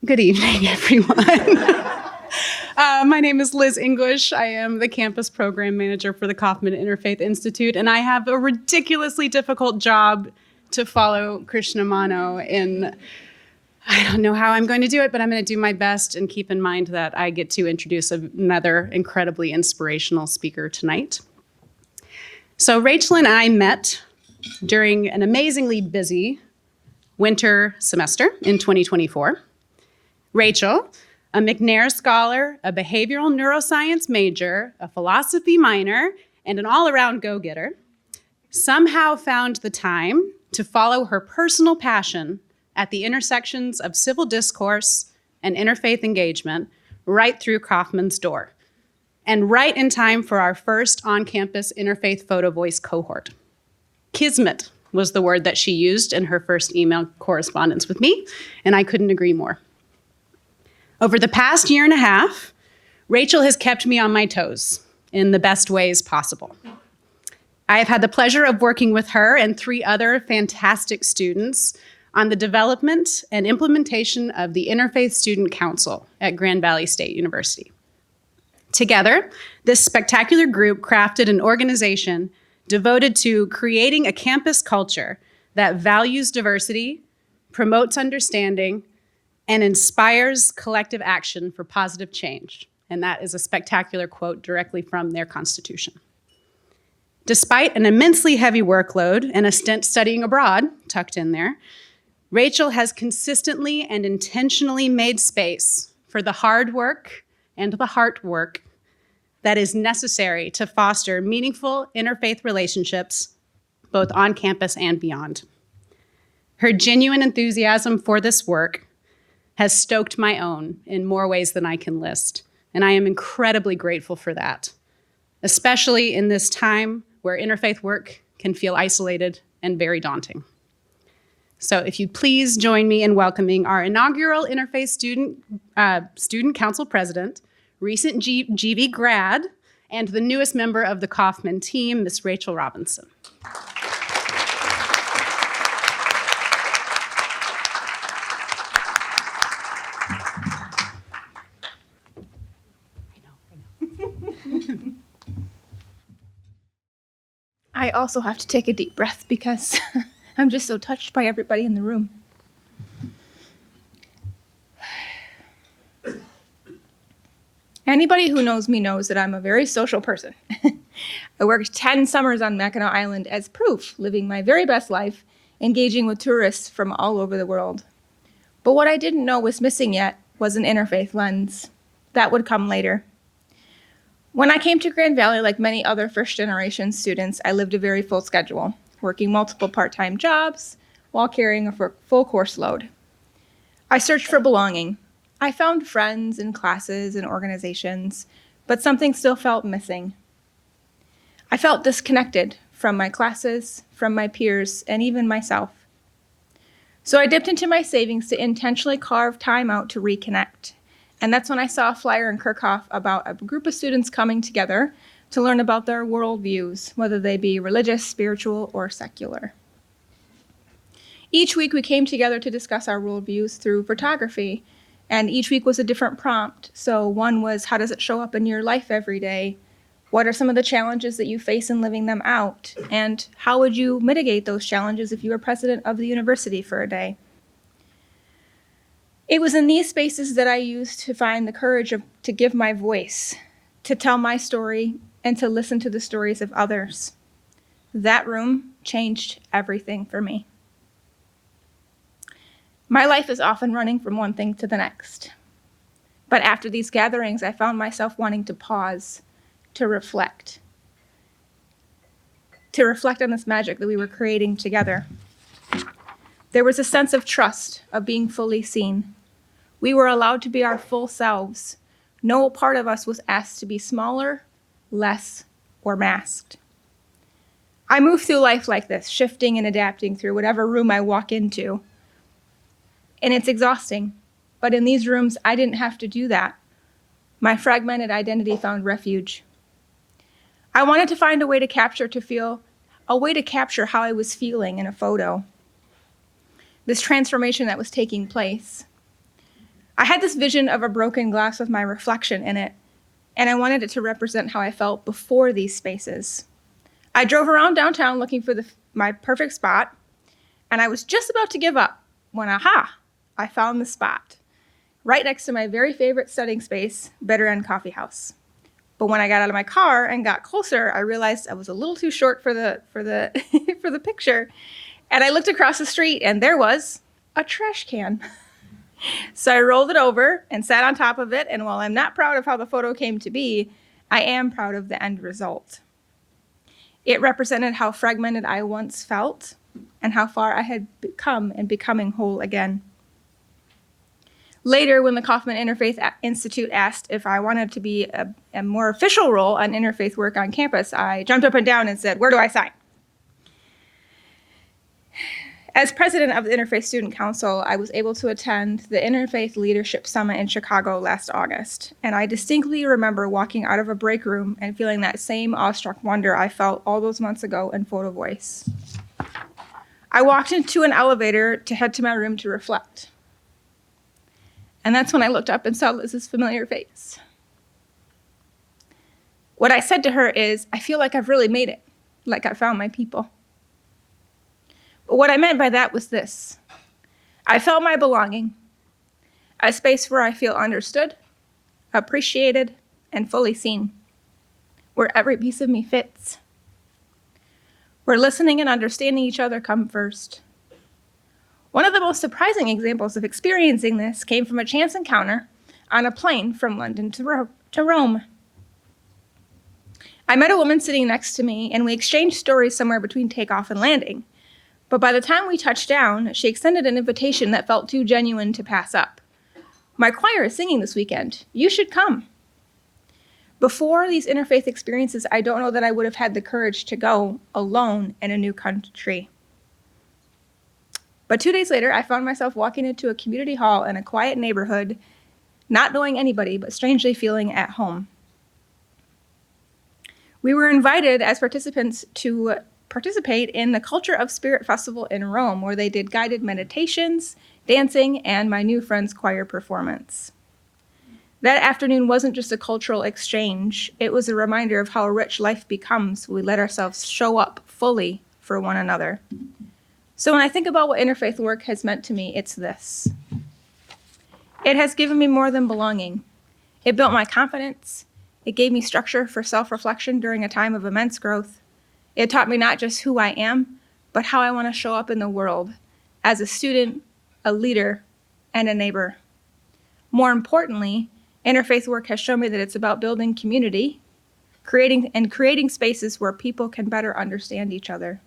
Good evening, everyone. My name is Liz English. I am the campus program manager for the Kaufman Interfaith Institute, and I have a ridiculously difficult job to follow Krishnamano in. I don't know how I'm going to do it, but I'm going to do my best and keep in mind that I get to introduce another incredibly inspirational speaker tonight. So Rachel and I met during an amazingly busy winter semester in 2024. Rachel, a McNair scholar, a behavioral neuroscience major, a philosophy minor, and an all-around go-getter, somehow found the time to follow her personal passion at the intersections of civil discourse and interfaith engagement right through Kaufman's door, and right in time for our first on-campus interfaith photo voice cohort. Kismet was the word that she used in her first email correspondence with me, and I couldn't agree more. Over the past year and a half, Rachel has kept me on my toes in the best ways possible. I have had the pleasure of working with her and 3 other fantastic students on the development and implementation of the Interfaith Student Council at Grand Valley State University. Together, this spectacular group crafted an organization devoted to creating a campus culture that values diversity, promotes understanding, and inspires collective action for positive change. And that is a spectacular quote directly from their constitution. Despite an immensely heavy workload and a stint studying abroad tucked in there, Rachel has consistently and intentionally made space for the hard work and the heart work that is necessary to foster meaningful interfaith relationships, both on campus and beyond. Her genuine enthusiasm for this work has stoked my own in more ways than I can list, and I am incredibly grateful for that, especially in this time where interfaith work can feel isolated and very daunting. So if you'd please join me in welcoming our inaugural Interfaith Student Council President, recent GV grad, and the newest member of the Kaufman team, Ms. Rachel Robinson. I also have to take a deep breath because I'm just so touched by everybody in the room. Anybody who knows me knows that I'm a very social person. I worked 10 summers on Mackinac Island as proof, living my very best life, engaging with tourists from all over the world. But what I didn't know was missing yet was an interfaith lens. That would come later. When I came to Grand Valley, like many other first-generation students, I lived a very full schedule, working multiple part-time jobs while carrying a full course load. I searched for belonging. I found friends and classes and organizations, but something still felt missing. I felt disconnected from my classes, from my peers, and even myself. So I dipped into my savings to intentionally carve time out to reconnect. And that's when I saw a flyer in Kirchhoff about a group of students coming together to learn about their worldviews, whether they be religious, spiritual, or secular. Each week we came together to discuss our worldviews through photography, and each week was a different prompt. So one was, how does it show up in your life every day? What are some of the challenges that you face in living them out? And how would you mitigate those challenges if you were president of the university for a day? It was in these spaces that I used to find the courage to give my voice, to tell my story, and to listen to the stories of others. That room changed everything for me. My life is often running from one thing to the next. But after these gatherings, I found myself wanting to pause, to reflect on this magic that we were creating together. There was a sense of trust, of being fully seen. We were allowed to be our full selves. No part of us was asked to be smaller, less, or masked. I move through life like this, shifting and adapting through whatever room I walk into. And it's exhausting. But in these rooms, I didn't have to do that. My fragmented identity found refuge. I wanted to find a way to capture how I was feeling in a photo. This transformation that was taking place. I had this vision of a broken glass with my reflection in it, and I wanted it to represent how I felt before these spaces. I drove around downtown looking for my perfect spot, and I was just about to give up when, aha, I found the spot, right next to my very favorite studying space, Better End Coffee House. But when I got out of my car and got closer, I realized I was a little too short for the for the picture, and I looked across the street, and there was a trash can. So I rolled it over and sat on top of it, and while I'm not proud of how the photo came to be, I am proud of the end result. It represented how fragmented I once felt and how far I had become and becoming whole again. Later, when the Kaufman Interfaith Institute asked if I wanted to be a more official role on interfaith work on campus, I jumped up and down and said, "Where do I sign?" As president of the Interfaith Student Council, I was able to attend the Interfaith Leadership Summit in Chicago last August, and I distinctly remember walking out of a break room and feeling that same awestruck wonder I felt all those months ago in Photo Voice. I walked into an elevator to head to my room to reflect, and that's when I looked up and saw Liz's familiar face. What I said to her is, "I feel like I've really made it, like I found my people." But what I meant by that was this. I felt my belonging, a space where I feel understood, appreciated, and fully seen, where every piece of me fits, where listening and understanding each other come first. One of the most surprising examples of experiencing this came from a chance encounter on a plane from London to Rome. I met a woman sitting next to me, and we exchanged stories somewhere between takeoff and landing. But by the time we touched down, she extended an invitation that felt too genuine to pass up. "My choir is singing this weekend. You should come." Before these interfaith experiences, I don't know that I would have had the courage to go alone in a new country. But 2 days later, I found myself walking into a community hall in a quiet neighborhood, not knowing anybody, but strangely feeling at home. We were invited as participants to participate in the Culture of Spirit Festival in Rome, where they did guided meditations, dancing, and my new friend's choir performance. That afternoon wasn't just a cultural exchange, it was a reminder of how rich life becomes when we let ourselves show up fully for one another. So when I think about what interfaith work has meant to me, it's this. It has given me more than belonging. It built my confidence. It gave me structure for self-reflection during a time of immense growth. It taught me not just who I am, but how I want to show up in the world as a student, a leader, and a neighbor. More importantly, interfaith work has shown me that it's about building community, creating spaces where people can better understand each other.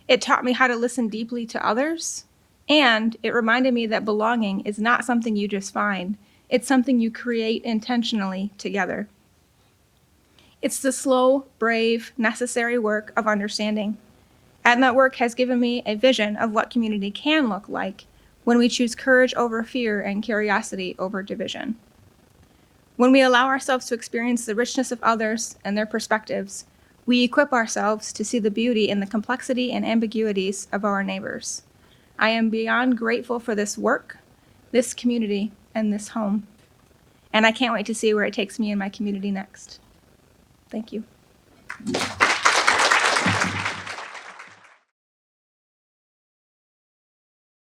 It taught me how to listen deeply to others, and it reminded me that belonging is not something you just find. It's something you create intentionally together. It's the slow, brave, necessary work of understanding. And that work has given me a vision of what community can look like when we choose courage over fear and curiosity over division. When we allow ourselves to experience the richness of others and their perspectives, we equip ourselves to see the beauty in the complexity and ambiguities of our neighbors. I am beyond grateful for this work, this community, and this home. And I can't wait to see where it takes me and my community next. Thank you.